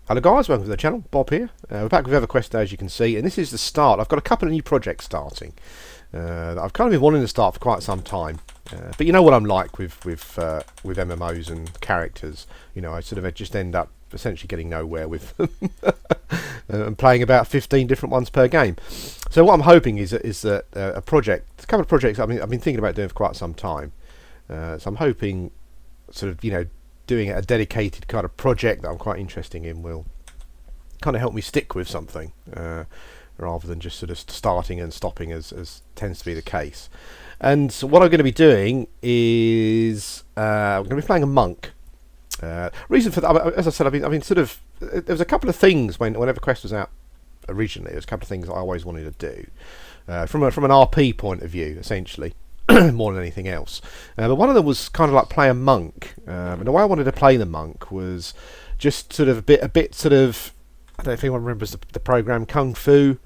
Hello guys, welcome to the channel. Bob here. We're back with Everquest as you can see, and this is the start. I've got a couple of new projects starting that I've kind of been wanting to start for quite some time. But you know what I'm like with MMOs and characters. You know, I sort of just end up essentially getting nowhere with them and playing about 15 different ones per game. So what I'm hoping is that a couple of projects I've been thinking about doing for quite some time. So I'm hoping sort of, you know, doing a dedicated kind of project that I'm quite interested in will kind of help me stick with something rather than just sort of starting and stopping as tends to be the case. And so what I'm going to be doing is I'm going to be playing a monk. Reason for that, as I said, I've been sort of, there was a couple of things when Everquest was out originally. There was a couple of things I always wanted to do from an RP point of view, essentially. More than anything else, but one of them was kind of like play a monk, and the way I wanted to play the monk was just sort of a bit sort of, I don't know if anyone remembers the program Kung Fu,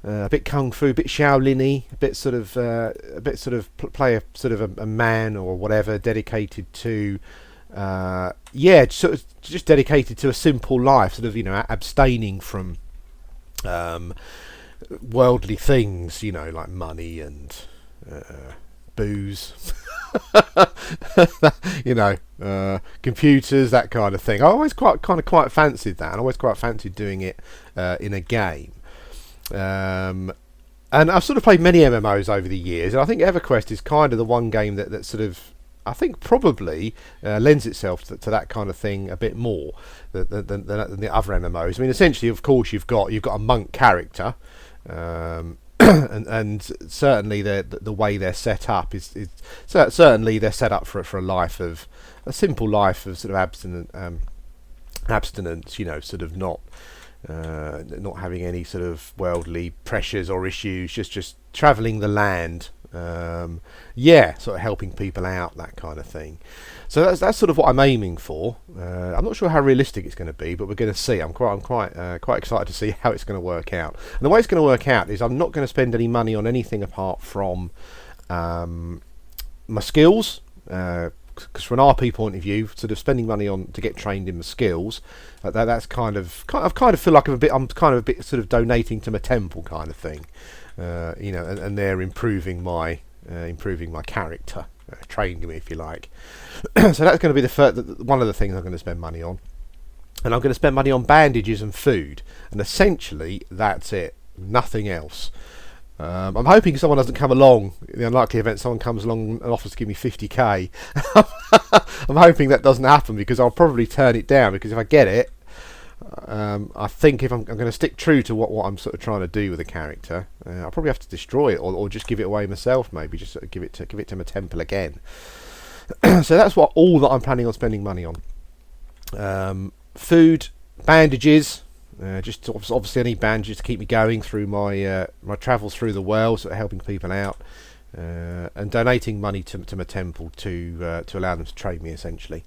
a bit Kung Fu, a bit Shaolin-y, a bit sort of play a sort of a man or whatever dedicated to, sort of just dedicated to a simple life, sort of, you know, abstaining from worldly things, you know, like money and booze, you know, computers, that kind of thing. I always quite fancied that, and I always quite fancied doing it in a game. And I've sort of played many MMOs over the years, and I think Everquest is kind of the one game that sort of, I think, probably lends itself to that kind of thing a bit more than the other MMOs. I mean, essentially, of course, you've got a monk character. And certainly the way they're set up is certainly they're set up for a life of a simple life of sort of abstinence, you know, sort of not having any sort of worldly pressures or issues, just travelling the land, sort of helping people out, that kind of thing. So that's sort of what I'm aiming for. I'm not sure how realistic it's going to be, but we're going to see. I'm quite excited to see how it's going to work out. And the way it's going to work out is I'm not going to spend any money on anything apart from my skills. Because from an RP point of view, sort of spending money on to get trained in my skills, that's kind of feel like I'm kind of a bit sort of donating to my temple kind of thing, you know, and they're improving my character, training me, if you like. So that's going to be one of the things I'm going to spend money on, and I'm going to spend money on bandages and food, and essentially that's it, nothing else. I'm hoping someone doesn't come along, in the unlikely event someone comes along and offers to give me 50k. I'm hoping that doesn't happen, because I'll probably turn it down, because if I get it, I think if I'm going to stick true to what I'm sort of trying to do with the character, I'll probably have to destroy it or just give it away myself, maybe just sort of give it to my temple again. So that's all that I'm planning on spending money on. Food, bandages. Just obviously I need bandages to keep me going through my travels through the world, sort of helping people out, and donating money to my temple to allow them to train me, essentially.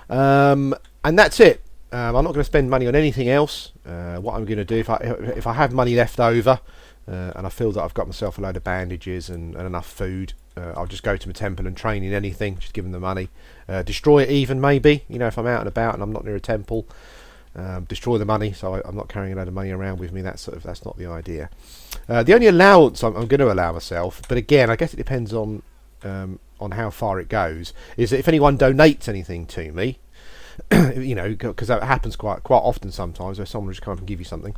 And that's it. I'm not going to spend money on anything else. What I'm going to do, if I have money left over, and I feel that I've got myself a load of bandages and enough food, I'll just go to my temple and train in anything, just give them the money. Destroy it even, maybe, you know, if I'm out and about and I'm not near a temple. Destroy the money, so I'm not carrying a load of money around with me. That's not the idea. The only allowance I'm going to allow myself, but again, I guess it depends on how far it goes, is that if anyone donates anything to me, you know, because that happens quite often sometimes, where someone will just come up and give you something.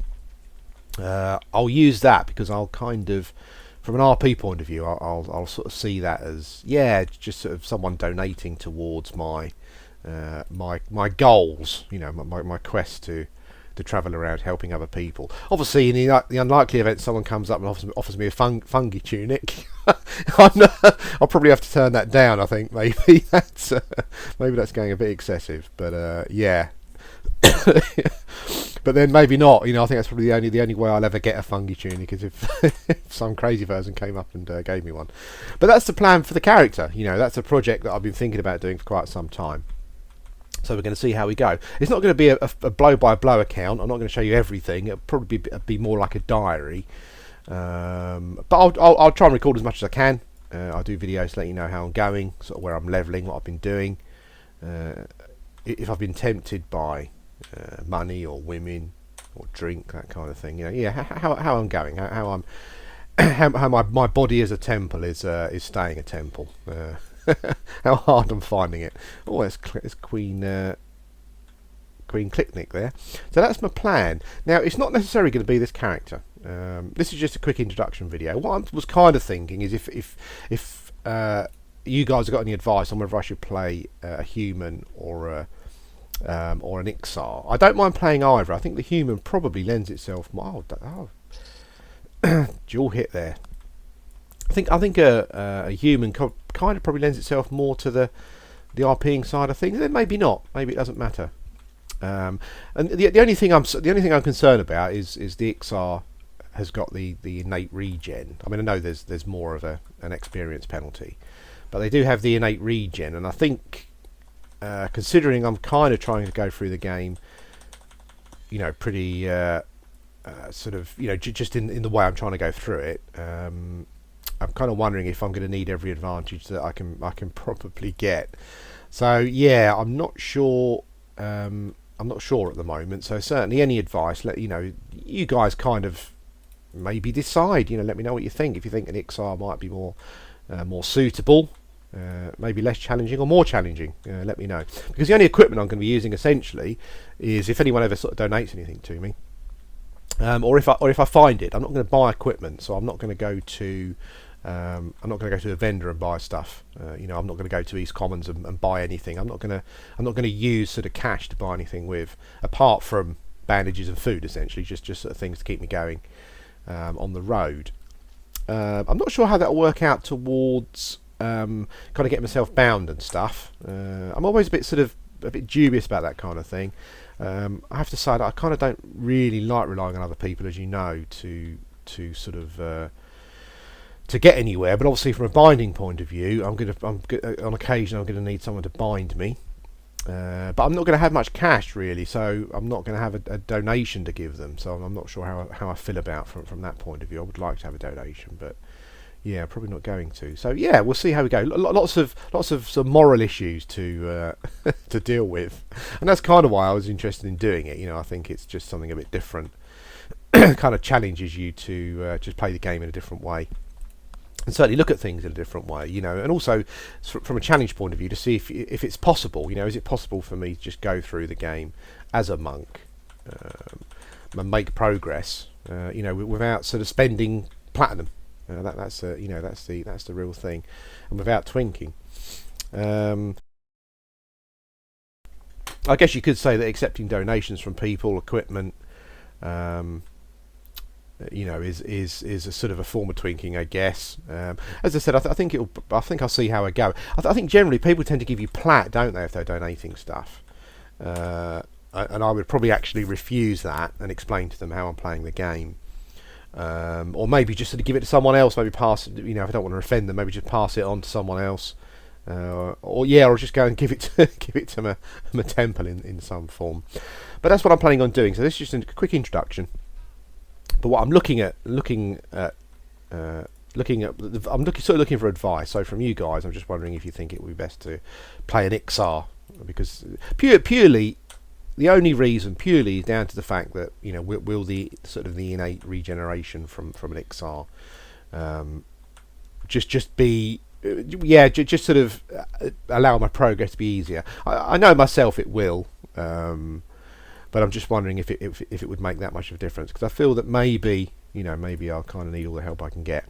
I'll use that, because I'll kind of, from an RP point of view, I'll sort of see that as, yeah, just sort of someone donating towards my goals, you know, my quest to travel around helping other people. Obviously, in the unlikely event someone comes up and offers me a fungi tunic, I'll probably have to turn that down. I think maybe that's going a bit excessive, but yeah. But then maybe not. You know, I think that's probably the only way I'll ever get a fungi tunic is if some crazy person came up and gave me one. But that's the plan for the character. You know, that's a project that I've been thinking about doing for quite some time. So we're going to see how we go. It's not going to be a blow-by-blow account. I'm not going to show you everything. It'll probably be more like a diary. But I'll try and record as much as I can. I'll do videos to let you know how I'm going, sort of where I'm leveling, what I've been doing. If I've been tempted by money or women or drink, that kind of thing. Yeah, how I'm going, how I'm how my body as a temple is staying a temple. How hard I'm finding it. Oh, it's Queen Clicknick there. So that's my plan. Now, it's not necessarily going to be this character. This is just a quick introduction video. What I was kind of thinking is if you guys have got any advice on whether I should play a human or an Iksar. I don't mind playing either. I think the human probably lends itself more. Dual hit there. I think a human kind of probably lends itself more to the RPing side of things. Then maybe not. Maybe it doesn't matter. And the only thing I'm concerned about is the Iksar has got the innate regen. I mean, I know there's more of an experience penalty, but they do have the innate regen, and I think considering I'm kind of trying to go through the game, pretty sort of just in the way I'm trying to go through it. I'm kind of wondering if I'm going to need every advantage that I can probably get. So yeah, I'm not sure. I'm not sure at the moment, so certainly any advice, you guys kind of maybe decide, let me know what you think. If you think an Iksar might be more suitable, maybe less challenging or more challenging, let me know. Because the only equipment I'm going to be using essentially is if anyone ever sort of donates anything to me, or if I find it. I'm not going to buy equipment, so I'm not going to go to a vendor and buy stuff. I'm not going to go to East Commons and buy anything. I'm not going to use sort of cash to buy anything with, apart from bandages and food, essentially, just sort of things to keep me going on the road. I'm not sure how that'll work out towards kind of getting myself bound and stuff. I'm always a bit dubious about that kind of thing. I have to say that I kind of don't really like relying on other people, as you know, to sort of to get anywhere. But obviously, from a binding point of view, on occasion I'm going to need someone to bind me. But I'm not going to have much cash really, so I'm not going to have a donation to give them. So I'm not sure how I feel about from that point of view. I would like to have a donation, but yeah, probably not going to. So yeah, we'll see how we go. Lots of sort of moral issues to to deal with, and that's kind of why I was interested in doing it. I think it's just something a bit different. Kind of challenges you to just play the game in a different way, and certainly look at things in a different way. And also from a challenge point of view, to see if it's possible. Is it possible for me to just go through the game as a monk and make progress? Without sort of spending platinum. That's the real thing, and without twinking. I guess you could say that accepting donations from people, equipment, is a sort of a form of twinking, I guess. As I said, I think I'll see how I go. I think generally people tend to give you plat, don't they, if they're donating stuff? And I would probably actually refuse that and explain to them how I'm playing the game. Or maybe just sort of give it to someone else. Maybe pass, if I don't want to offend them, maybe just pass it on to someone else. Or just go and give it to my temple in some form. But that's what I'm planning on doing. So this is just a quick introduction. But what I'm looking for advice. So from you guys, I'm just wondering if you think it would be best to play an Iksar, because purely the only reason is down to the fact that will the sort of the innate regeneration from an Iksar just be just sort of allow my progress to be easier. I know myself it will, but I'm just wondering if it would make that much of a difference, because I feel that maybe I'll kind of need all the help I can get.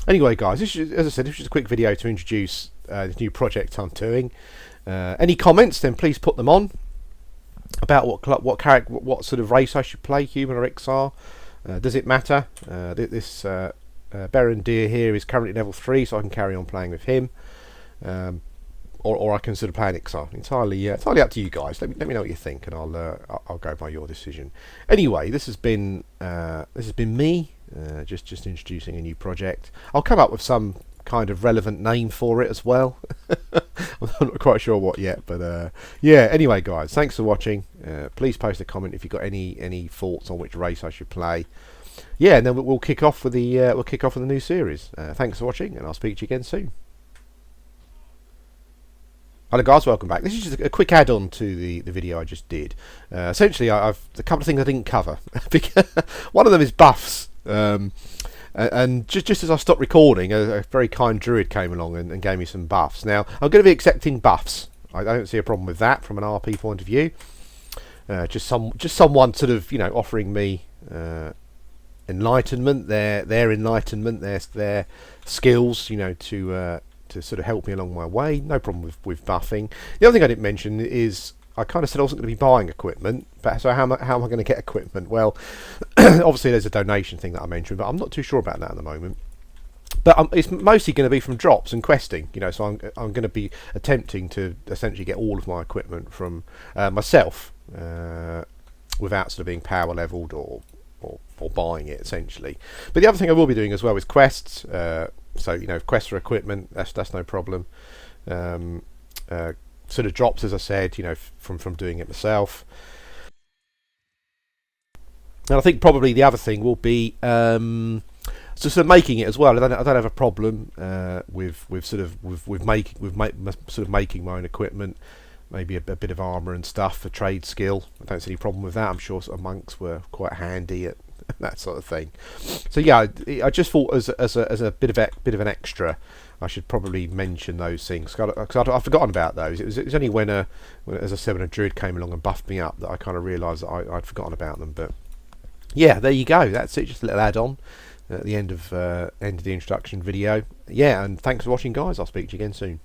Anyway, guys, as I said, this is a quick video to introduce this new project I'm doing. Any comments, then please put them on about what character, what sort of race I should play, human or Iksar. Does it matter? This Baron Deer here is currently level 3, so I can carry on playing with him, or I can sort of play an Iksar. Entirely up to you guys. Let me know what you think, and I'll go by your decision. Anyway, this has been me, just introducing a new project. I'll come up with some kind of relevant name for it as well. I'm not quite sure what yet, but yeah. Anyway, guys, thanks for watching. Please post a comment if you've got any thoughts on which race I should play. Yeah, and then we'll kick off with the new series. Thanks for watching, and I'll speak to you again soon. Hello guys, welcome back. This is just a quick add-on to the video I just did. Essentially, I've a couple of things I didn't cover. One of them is buffs. And just as I stopped recording, a very kind druid came along and gave me some buffs. Now, I'm going to be accepting buffs. I don't see a problem with that from an RP point of view. Just someone sort of, offering me enlightenment, their enlightenment, their skills, to sort of help me along my way. No problem with buffing. The other thing I didn't mention is I kind of said I wasn't going to be buying equipment, but so how am I going to get equipment? Well, obviously there's a donation thing that I mentioned, but I'm not too sure about that at the moment. But it's mostly going to be from drops and questing, so I'm going to be attempting to essentially get all of my equipment from myself without sort of being power leveled or buying it essentially. But the other thing I will be doing as well is quests. So quests for equipment, that's no problem. Sort of drops, as I said, from doing it myself. And I think probably the other thing will be sort of making it as well. I don't have a problem with making my own equipment. Maybe a bit of armor and stuff for trade skill. I don't see any problem with that. I'm sure sort of monks were quite handy at that sort of thing. So yeah, I just thought as a bit of an extra, I should probably mention those things because I'd forgotten about those. It was only when as I said, when a druid came along and buffed me up that I kind of realised that I'd forgotten about them. But yeah, there you go. That's it. Just a little add-on at the end of the introduction video. Yeah, and thanks for watching, guys. I'll speak to you again soon.